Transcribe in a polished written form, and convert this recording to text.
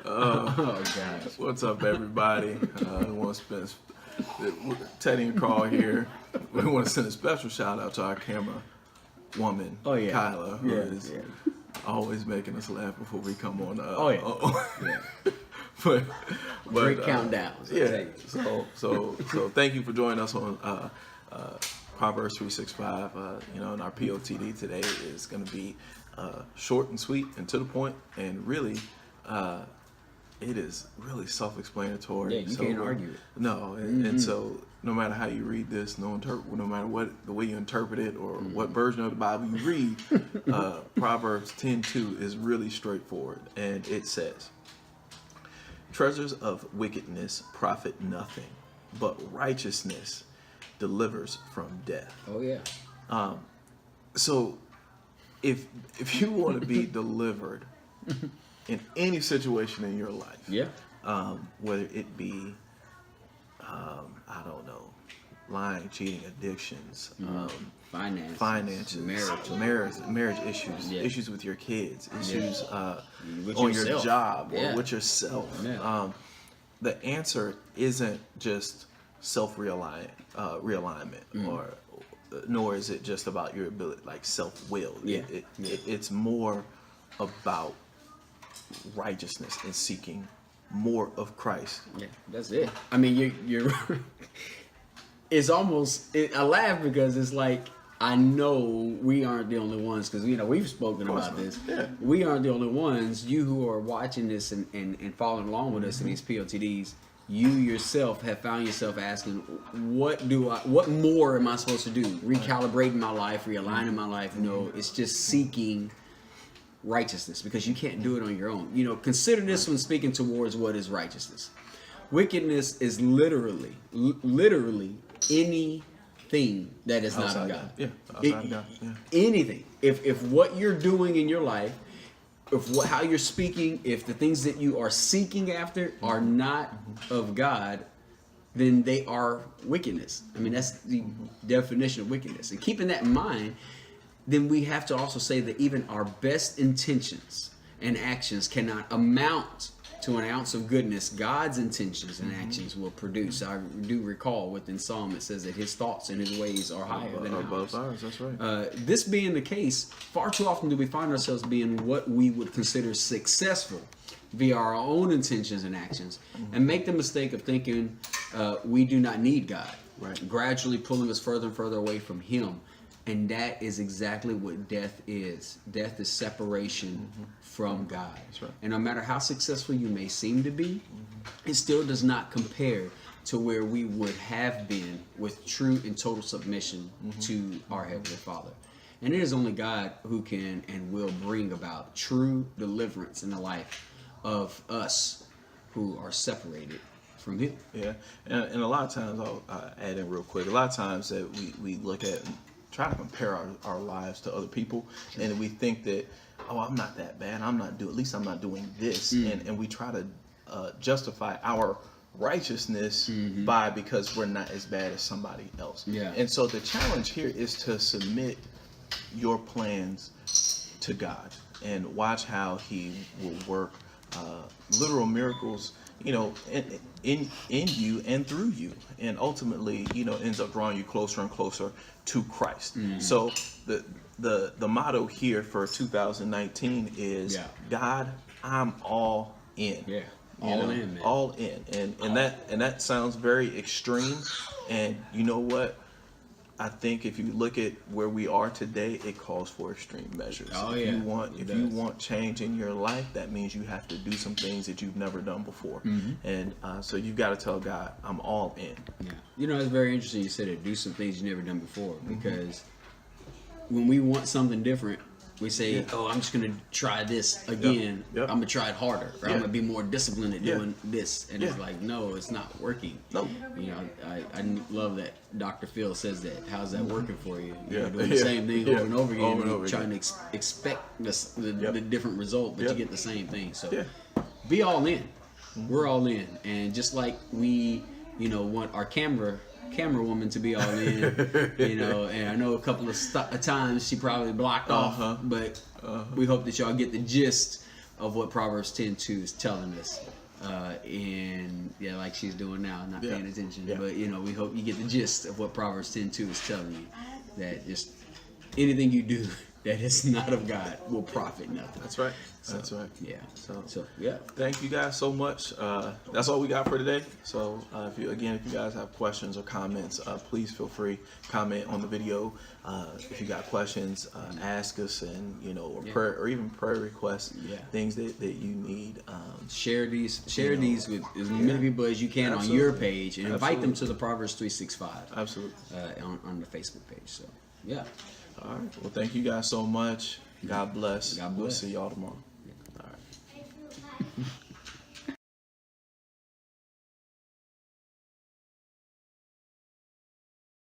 Oh gosh. What's up, everybody? We want to spend Teddy and Carl here. We want to send a special shout out to our camera woman, Kyla, who is always making us laugh before we come on. but Great countdowns. So thank you for joining us on Proverbs 365. And our POTD today is going to be short and sweet and to the point, and really. It is really self-explanatory. Yeah, you can't argue it. No, and so no matter how you read this, no matter what the way you interpret it or what version of the Bible you read, Proverbs 10:2 is really straightforward, and it says, "Treasures of wickedness profit nothing, but righteousness delivers from death." Oh yeah. So, if you want to be delivered in any situation in your life, whether it be, I don't know, lying, cheating, addictions, finances, marriage issues, issues with your kids, issues on your job or with yourself. The answer isn't just realignment, or nor is it just about your ability, like self-will. It's more about righteousness and seeking more of Christ. Yeah, that's it. I mean, you're it's almost, I laugh because it's like, I know we aren't the only ones, because we've spoken about this. Yeah. We aren't the only ones. You who are watching this and following along with us in these POTDs, you yourself have found yourself asking, what more am I supposed to do? Recalibrating my life, realigning my life. It's just seeking righteousness, because you can't do it on your own. Consider this when speaking towards what is righteousness. Wickedness is literally anything that is not of God. Outside of God. Yeah. Anything. If what you're doing in your life, how you're speaking, if the things that you are seeking after are not of God, then they are wickedness. I mean, that's the definition of wickedness. And keeping that in mind, then we have to also say that even our best intentions and actions cannot amount to an ounce of goodness God's intentions and actions will produce. I do recall within Psalm it says that his thoughts and his ways are higher than above ours. That's right. This being the case, far too often do we find ourselves being what we would consider successful via our own intentions and actions, and make the mistake of thinking we do not need God, gradually pulling us further and further away from Him. And that is exactly what death is. Death is separation from God. That's right. And no matter how successful you may seem to be, it still does not compare to where we would have been with true and total submission to our Heavenly Father. And it is only God who can and will bring about true deliverance in the life of us who are separated from Him. Yeah, and a lot of times, I'll add in real quick, a lot of times that we look at try to compare our lives to other people, and we think that, I'm not that bad, at least I'm not doing this, and we try to justify our righteousness because we're not as bad as somebody else. And so the challenge here is to submit your plans to God and watch how He will work literal miracles, in you and through you, and ultimately, ends up drawing you closer and closer to Christ. So the motto here for 2019 is, God, I'm all in. Yeah, all in, man. All in, and that sounds very extreme. And you know what? I think if you look at where we are today, it calls for extreme measures. If you want change in your life, that means you have to do some things that you've never done before. And so you've got to tell God, I'm all in. Yeah. It's very interesting you said it, do some things you've never done before, because when we want something different, we say, I'm just going to try this again. I'm going to try it harder. Or I'm going to be more disciplined at doing this. And it's like, no, it's not working. No. I love that Dr. Phil says that. How's that working for you? Doing the same thing over and over again. Trying to expect the different result, but you get the same thing. So be all in. We're all in. And just like we, want our camera camera woman to be all in, you know. And I know a couple of times she probably blocked off, but we hope that y'all get the gist of what Proverbs 10:2 is telling us. And yeah, like she's doing now, not paying attention. But you know, we hope you get the gist of what Proverbs 10:2 is telling you. That just anything you do that is not of God will profit nothing. That's right. That's right. Yeah. So yeah. Thank you guys so much. That's all we got for today. So if you guys have questions or comments, please feel free comment on the video. If you got questions, ask us, and you know, or prayer or even prayer requests, things that you need. Share these with as many people as you can on your page, and invite them to the Proverbs 365. Absolutely. On the Facebook page. So yeah. All right. Well, thank you guys so much. God bless. God bless. We'll see y'all tomorrow.